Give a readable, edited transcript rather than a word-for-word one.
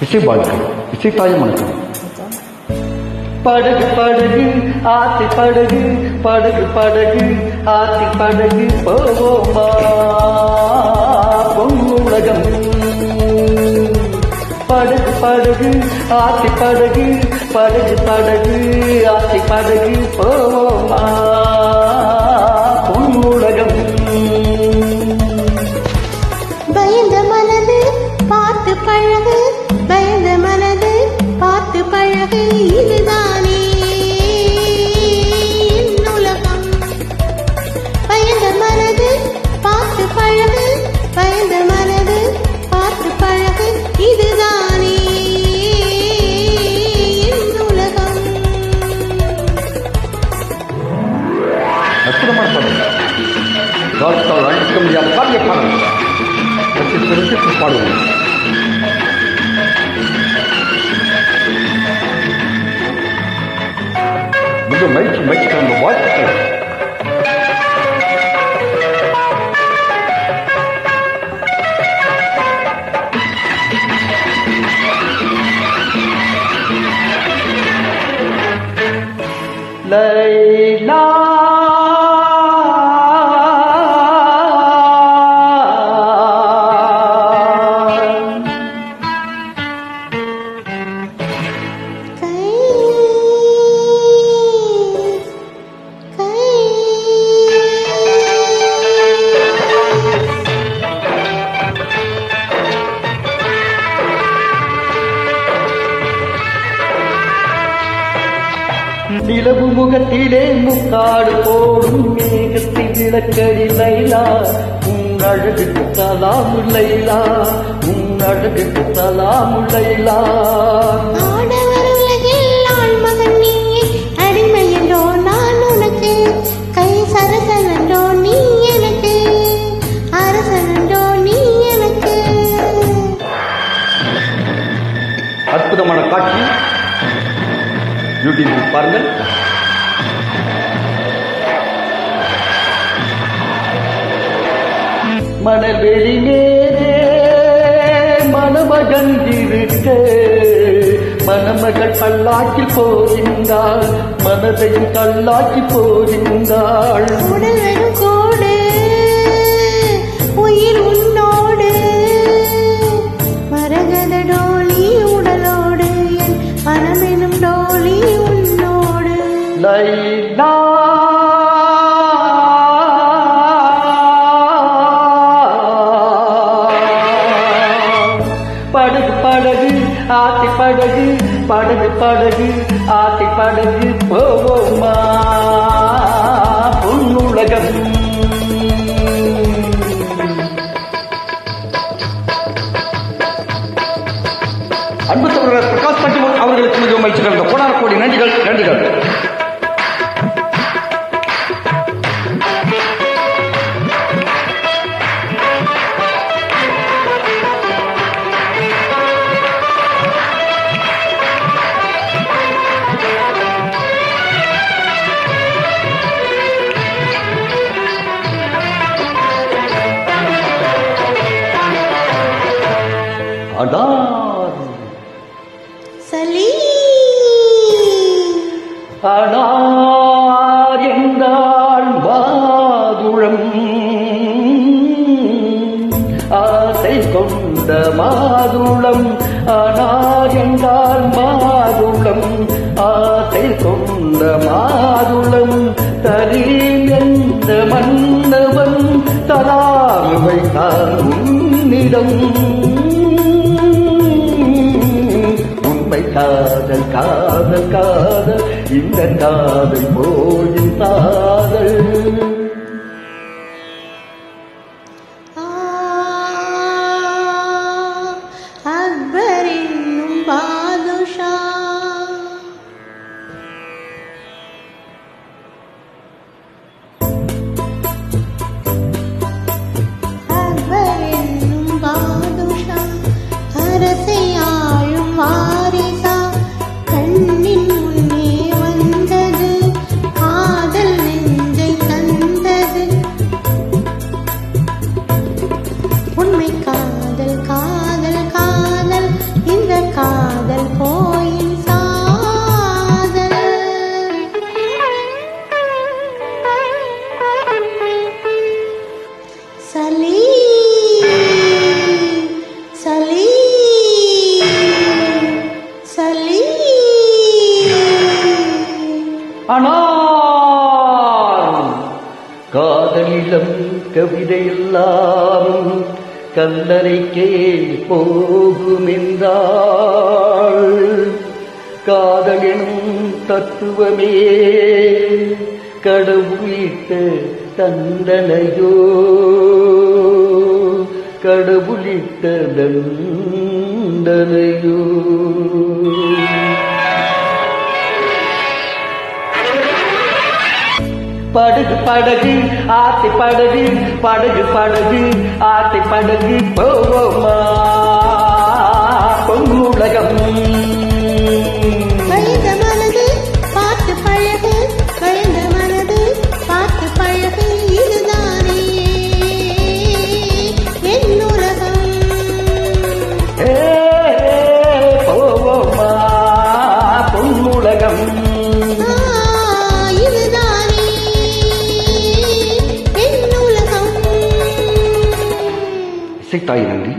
இசை வாழ்க்கை இசை தாயும் வணக்கம். படகு படகு ஆத்தி படகு படகு படகு ஆத்தி படகு போவோமா பொன்னுலகம். படகு படகு ஆத்தி படகு படகு படகு ஆத்தி படகு போவோமா பொன்னுலகம். பயந்த மனது பார்த்து பழகு, பயந்த மனது பார்த்து பழகு, இதுதானே உலகம். பயந்த மனது பார்த்து பழகு, பயந்த மனது பார்த்து பழகு, இதுதானே உலகம். அற்புதமான பாடல், அழிக்க முடியாத காவிய பாடல். ரசித்து பாடுவோம். மிக மகிழ்ச்சிக்கான வாழ்த்துக்கள். லைலா நிலவு முகத்திலே முக்காடு போடும் மேகத்தை விளக்கடி லைலா. உன் அழகுக்கு சலாமு லைலா, உன் அழகுக்கு சலாமு லைலா. ஆடவர் உலகில் ஆண்மகன் நீயே, அடிமை என்றோ நான் உனக்கு, கை சரசன் என்றோ நீ எனக்கு, அரசன் என்றோ நீ எனக்கு. அற்புதமான காட்சி யூடியூபில் பாருங்கள். மணவெளி மேலே மணமகன் இருக்க, மணமகள் பல்லாக்கில் போகின்றாள், மனதையும் கல்லாக்கி போகின்றாள். உடல் வெறும் கோடு, உயிர் உன்னோடு, மரகத டோலி உடலோடு, என் மனமெனும் டோலி உன்னோடு. லைலா படகு படகு ஆத்தி படகு படகு படகு ஆத்தி படகு போவோமா பொன்னுலகம். அன்பு சகோதரர் பிரகாஷ் பட்டிமன் அவர்களுக்கு மிகவும் மகிழ்ச்சி. கோடான கோடி நன்றிகள் நன்றிகள். அடார் சலீம் அடார் என்றால் மாதுளம், ஆசை கொண்ட மாதுளம். அடார் என்றால் மாதுளம், ஆசை கொண்ட மாதுளம். தரீம் என்ற மன்னவன் தராமி வைத்தான் உன்னிடம். காதல் காதல் காதல் இந்த காதல் போயின் காதல். அக்பர் என்னும் பாதுஷா, அக்பர் என்னும் பாதுஷா, அரசை ஆளும் வாரிசா, கண்ணின் முன்னே வந்தது காதல். ஆயிரம் கவிதையெல்லாம் கல்லறைக்கே போகுமென்றாள். காதலினும் தத்துவமே கடவுளிட்ட தண்டனையோ, கடவுளிட்ட தண்டனையோ. படகு படகு ஆத்தி படகு, படகு படகு ஆத்தி படகு போவோமா பொன்னுலகம். பயந்த மனது பார்த்து பழகு, பயந்த மனது பார்த்து பழகு, இதுதானே என் உலகம். போவோமா பொன்னுலகம். இதுதானே என் உலகம். இசைத்தாய் நன்றி.